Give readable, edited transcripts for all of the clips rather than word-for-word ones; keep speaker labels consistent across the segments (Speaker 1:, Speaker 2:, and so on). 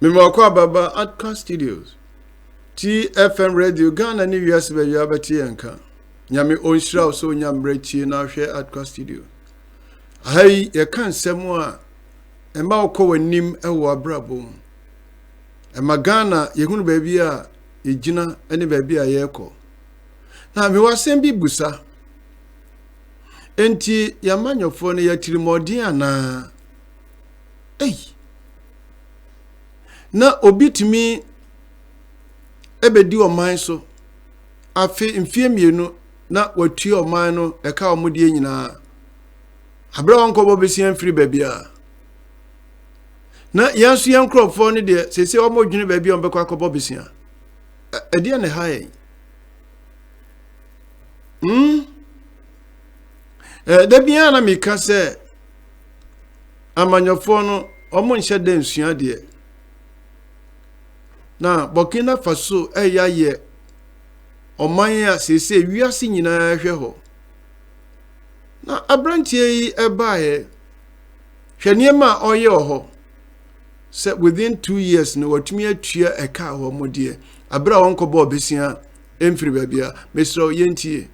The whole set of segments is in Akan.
Speaker 1: Mimokwa Baba Adkwart Studios. TFM Radio Ghana ni wiase ba ya beti yanka. Nyame onhyira so nyamrechi na hwe Adkwart Studio. Hai ye kan semu a ema okọ wanim ewo abrabo. Ema Ghana ye hunu ba bi a ejina ene ba bi a ye kọ. Na me wasem bi busa. Enti yamanyofo ne yatirimodin ana. Na obitimi ebedi oman so afi mfie mienu na watue oman no eka omudie nyina abra wonko bobesian free babia na yansu yankrofo ne de sese omodwene babia ombekọ akọbọ besian ede ne haye da bia na meka se amanyofo no omo nhyɛ da nsua de na Burkina Faso ye oman a sese wiase nyina hwe ho na abrantie yi ebaaye hweniema oye ho se within 2 years no watumi atua eka ho modie abra wonkobo obesia emfiri babia mesro yentie.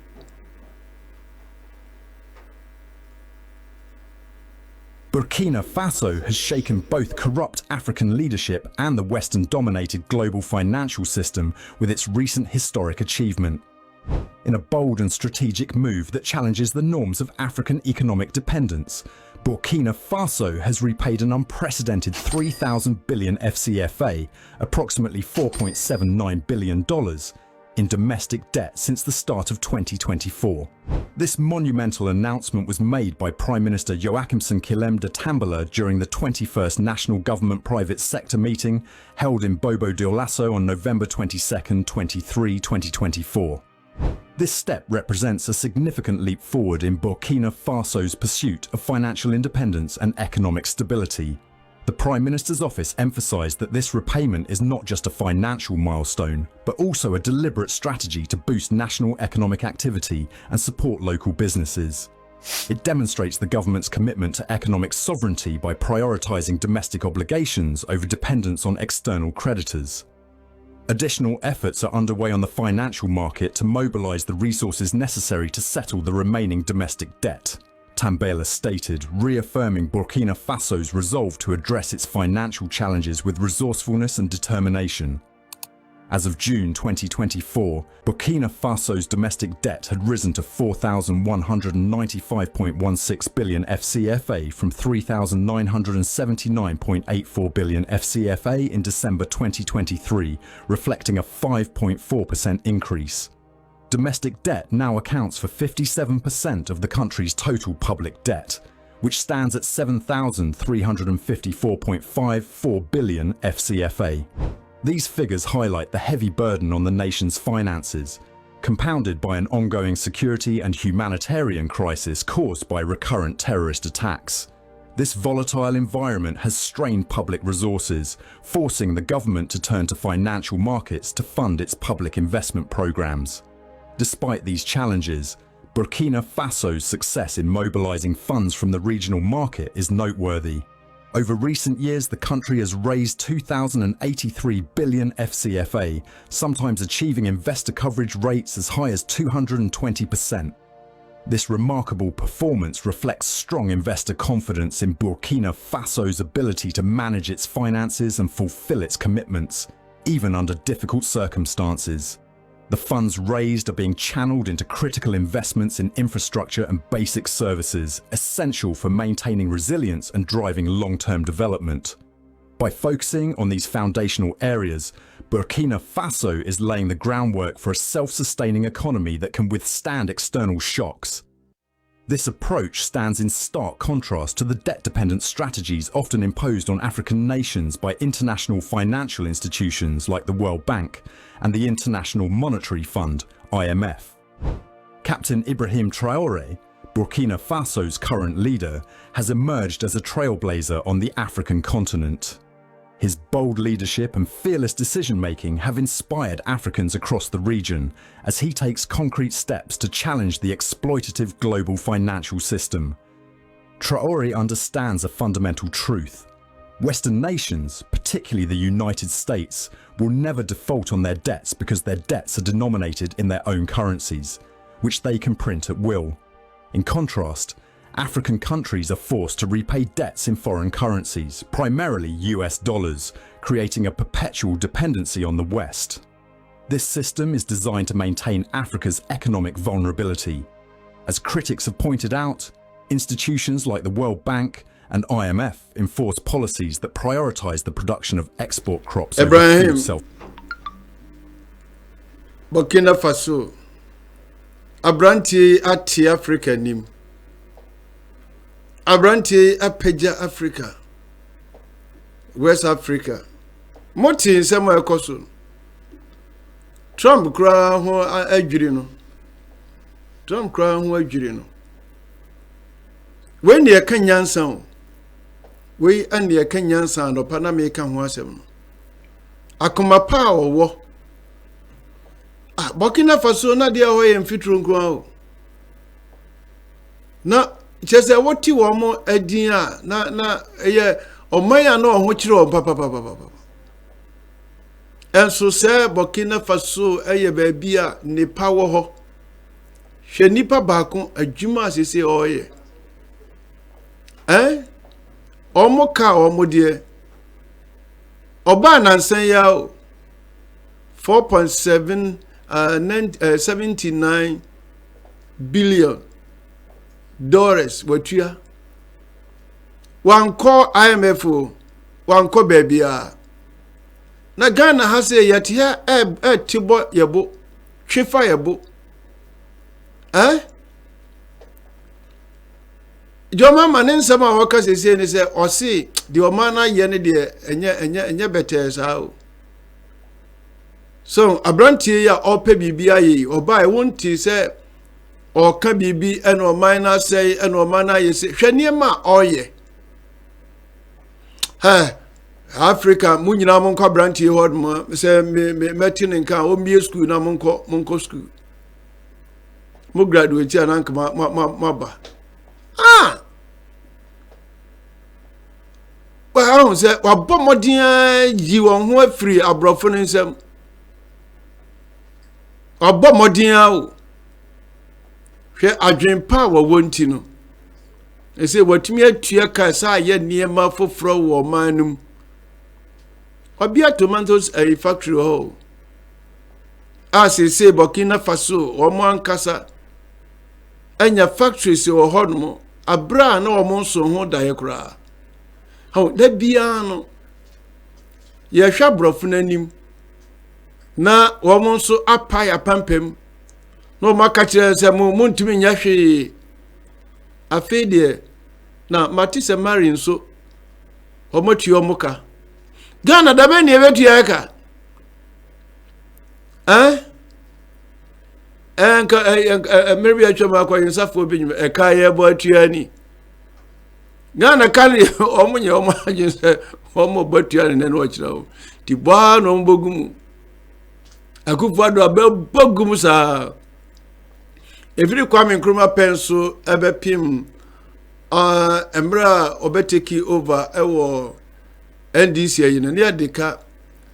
Speaker 2: Burkina Faso has shaken both corrupt African leadership and the Western-dominated global financial system with its recent historic achievement. In a bold and strategic move that challenges the norms of African economic dependence, Burkina Faso has repaid an unprecedented 3,000 billion FCFA, approximately $4.79 billion, in domestic debt since the start of 2024. This monumental announcement was made by Prime Minister Joachimson Kilem de Tambela during the 21st National Government Private Sector meeting held in Bobo Dioulasso on November 22, 2024. This step represents a significant leap forward in Burkina Faso's pursuit of financial independence and economic stability. The Prime Minister's office emphasised that this repayment is not just a financial milestone, but also a deliberate strategy to boost national economic activity and support local businesses. It demonstrates the government's commitment to economic sovereignty by prioritising domestic obligations over dependence on external creditors. Additional efforts are underway on the financial market to mobilise the resources necessary to settle the remaining domestic debt, Tambela stated, reaffirming Burkina Faso's resolve to address its financial challenges with resourcefulness and determination. As of June 2024, Burkina Faso's domestic debt had risen to 4,195.16 billion FCFA from 3,979.84 billion FCFA in December 2023, reflecting a 5.4% increase. Domestic debt now accounts for 57% of the country's total public debt, which stands at 7,354.54 billion FCFA. These figures highlight the heavy burden on the nation's finances, compounded by an ongoing security and humanitarian crisis caused by recurrent terrorist attacks. This volatile environment has strained public resources, forcing the government to turn to financial markets to fund its public investment programs. Despite these challenges, Burkina Faso's success in mobilizing funds from the regional market is noteworthy. Over recent years, the country has raised 2,083 billion FCFA, sometimes achieving investor coverage rates as high as 220%. This remarkable performance reflects strong investor confidence in Burkina Faso's ability to manage its finances and fulfill its commitments, even under difficult circumstances. The funds raised are being channeled into critical investments in infrastructure and basic services, essential for maintaining resilience and driving long-term development. By focusing on these foundational areas, Burkina Faso is laying the groundwork for a self-sustaining economy that can withstand external shocks. This approach stands in stark contrast to the debt-dependent strategies often imposed on African nations by international financial institutions like the World Bank and the International Monetary Fund, IMF. Captain IBRAHIM TRAORE, Burkina Faso's current leader, has emerged as a trailblazer on the African continent. His bold leadership and fearless decision-making have inspired Africans across the region as he takes concrete steps to challenge the exploitative global financial system. Traore understands a fundamental truth. Western nations, particularly the United States, will never default on their debts because their debts are denominated in their own currencies, which they can print at will. In contrast, African countries are forced to repay debts in foreign currencies, primarily US dollars, creating a perpetual dependency on the West. This system is designed to maintain Africa's economic vulnerability. As critics have pointed out, institutions like the World Bank and IMF enforce policies that prioritize the production of export crops over food self.
Speaker 1: Burkina Faso, Abranti ati Africa nim. Abranti apeja Africa. West Africa. Moti nsema ekoso. Trump kra ho adwiri no. Trump kra ho adwiri no. When ye kan yansan we and ye kan yansan no pa na me ka ho asem no. Akoma pa owo. Burkina Faso na dia ho ye mfitro nkwa o. Na chese woti wo mo adin a na ye omaya na ho kire o papa. Enso se Burkina Faso eye ba bia nipa wo ho. Hwe nipa baako adwuma asese oye. Omo ka omo de oba nansan ya o 4.79 billion dollars watua wanko IMF wanko babia na Ghana ha se yete ya tibo yebo twifa yebo Joma manin sama waka sese ni se osi di omana ye ne de enye better sao. So abrantie ya ope bibia yi oba e wonti se oka bibi ene o minor say ene o mana ye se hwane ma oye. Africa munyina monko abrantie hod mo se me metin nka o mie school na monko school. Mo graduate ananka ma ba. Well, I say, "Wa bomodin yi won ho afiri abrofo nsem." Abomodin o. Hwe adwenpa wa wonti no. E say watumi atua ka sa ye niema foforo wo manum. Obia tomatoes a factory ho. Say Burkina Faso o mo ankasa. Anya factories wo hodmo abra na o mo so ho dae kura. How that biano ye hwa brofo nanim na wo mo so apai apampem no maka kire se mo ntumi nya hwe afede na matise mari nso omoti omuka Ghana da be ne ebetu ya ka maybe I choma kwa insafo bi e ka ye bo atuani Ghana kali omunye omagin se omo batuani ne no kira o ti ba no mbogum akufado abogum sa every Kwame Nkrumah penso ebepim embra obeteki over ewo NDC ayi no ne adeka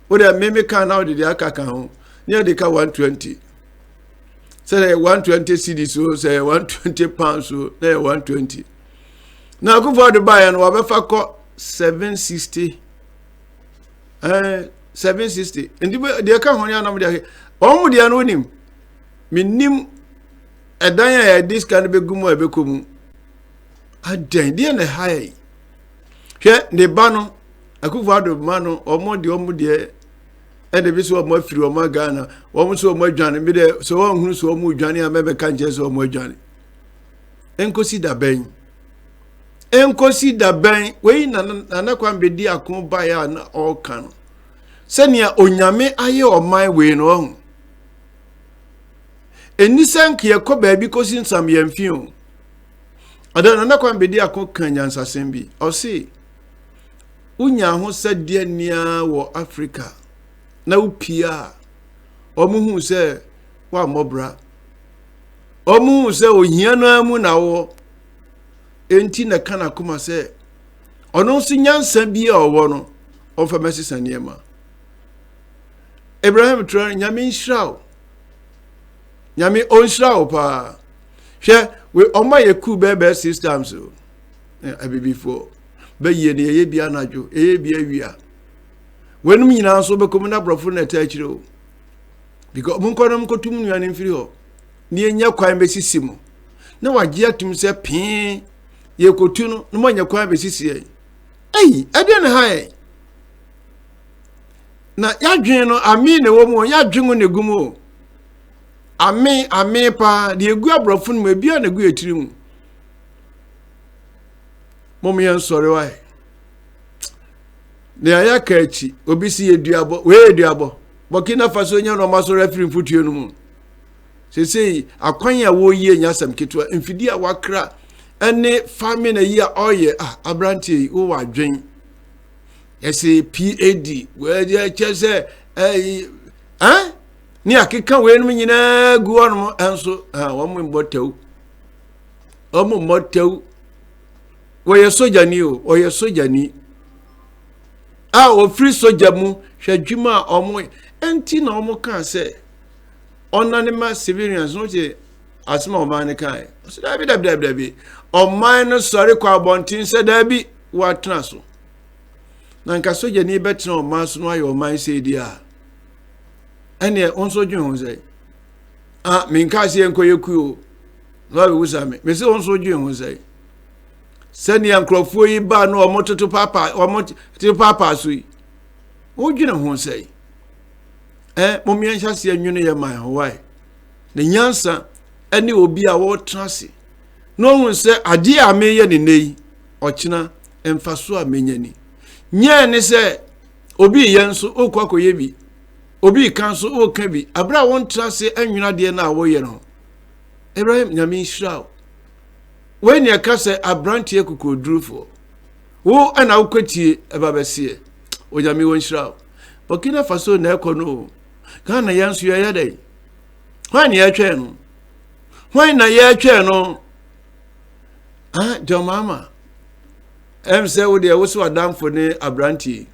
Speaker 1: wo de meme kan na wo de aka ho ne adeka 120 say 120 cedis so say 120 pounds so na 120 na akufado buy no wabefa ko 760 760 ndi de ka ho ne anam de omu de no nim minim edan ya this kan be gumu ebekomu adan de na hai hwe ne ba no akufado ma no omu de ende bi so omu afiri omu Ghana omu so omu adwane bi de so ohunu so omu adwane amebe kan je so omu adwane enkosi da ben we na kwambedi akon ba ya na oka no senia onyame aye oman we no ho enisanke yakọ baabi kosi nsam yamfio adana na kwambedi akon kan nyansasem bi o se unya ho sadie nia wo Africa na upia omuhu se wa mobra omuhu se ohia no amu na wo enti na kana kuma se ono nso nyansa bi a ɔwɔ no ɔmfa mɛsesa nneɛma Ibrahim tra nyame nhyiraw nyame onhyiraw pa hwɛ we ɔma yɛku bɛbɛ systems o abibifo bɛyie ne yɛ bi anadwo yɛ bi awia wenum nyina so bɛkom na brɔfo na ta akyire o because munkonom kotum nuane mfiri ho ne enya kwan besisi mu na wagye atum sɛ pee ye kotu no no manya kwan besisi ai ade ne hae na yadwen no ami ne wo mu yadwen ne gumu ami pa de egu abrofo no ebia na gu etiri mu mom yen sori wai ne aya ka echi obi si eduabo we eduabo Burkina Faso nya no maso referee mfutuo no mu sesei akwan ya wo yie nyasam ketwa mfidi a wakra ene famine na yi a oye abrantie wo wadwen yesi PAD we je chese ni akeka we no nyina gu onum enso wo mo mbotew omo motew wo ye soja ni o ye soja ni o free soja mu hwadwuma omo enti na omo kan se onanima civilians no je asma oman kan so dabi oman no sori kwa bontin se dabi watena so na nka soja ni betena oman so no ayo oman se dia ene onso dwen ho sei me nka se enkoyeku o no be wusame me se onso dwen ho sei sani ankrofo yi ba no omototo papa so yi o dwen ho sei momien hyase anwune ye man ho wai ne nyansa ene obi a wo trase no hu se ade a meye ne nei okina emfaso a menyani nye ne se obi yenso okwakoye bi obi kanso oka bi abra won trase anwuna de na wo ye no Ibrahim nyame nhyiraw we ne ka se abrantie kokodurufo wo ana wokwatie ebabese o nyame won nhyiraw Burkina Faso na ekono Ghana yansu ya dai hwan ya twa no hwan na ya twa no jomama say wo de wo so adamfo ne abranti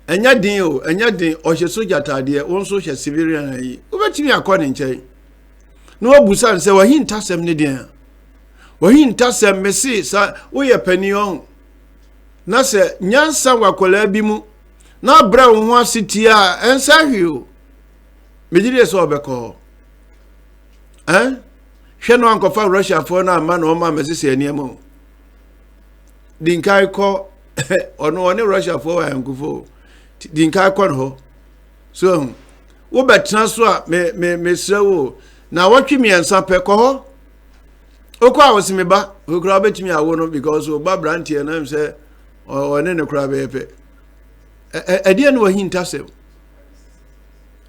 Speaker 1: enya din o hye soja tade won so hye civilian yi wo betimi akọ ne nkyai no obusan se wahi ntasem ne den wahi ntasem mesi sa wo ye panion na se nyansa wakola bi mu na bra ho asitia ensa hwio mejiri so obeko hwe no ankofa Russia for na ama no ma mesese aniemo dinkai ko ono ne Russia for wa yankufo dinkai ko no so wo betena so a me srewo na watwe miensa pe ko ho okwa awosime ba okra betimi awo no because o ba brantie na say one ne kra be pe ede na wahi ntasem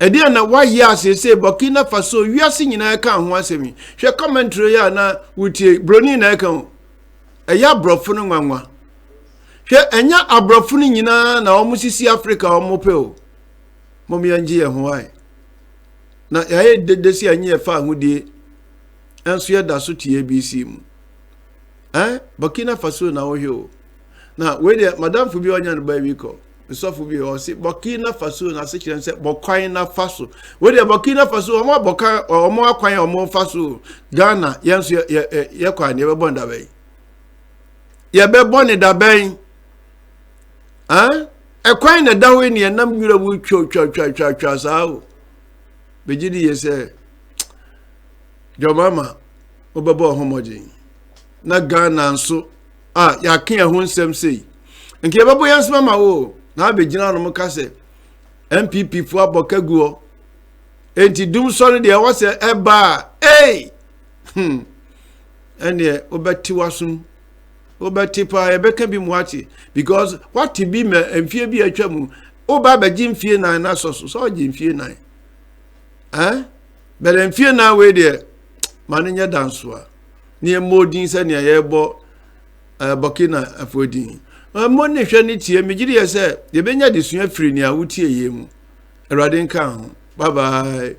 Speaker 1: ede na waye asese Burkina Faso wiase nyina ka ho asemi hwe commentary ya na wutie broni na ka eya brofo no nwanwa hwe enya abrofo no nyina na omusisi Africa omope o momiyanji ye ho ai na yaye dedesi anye fa ahudie enso ye da so tie ABC mu Burkina Faso na wo hwe o na we de madam fu bi onya no ba wi ko sofu bi o si Burkina Faso na se kire se bokwan na Faso we de Burkina Faso omo boka omo akwan omo Faso Ghana yenso ye kwan ye be bonda be ye be boni da ben ekwan na dawe ni enam nwura bu twa sao bejidi ye se jomama obebo homojin na Ghana nso ya kin ho nsem sei nke babo yansema ma wo na begina no muka se MPP fu abokaguo enti dum so no de wo se eba ene obeti wasum obeti pa ebeka bi muachi because what be me emfie bi atwamu oba baji mfie nan na so ji mfie nan bele mfie na we de manenya dansoa ne modin se ne yebo Burkina afodin mo ne hwe ne tie megiri ye se ye benya de sua firi ne a wutie ye mu erade nka ho bye bye.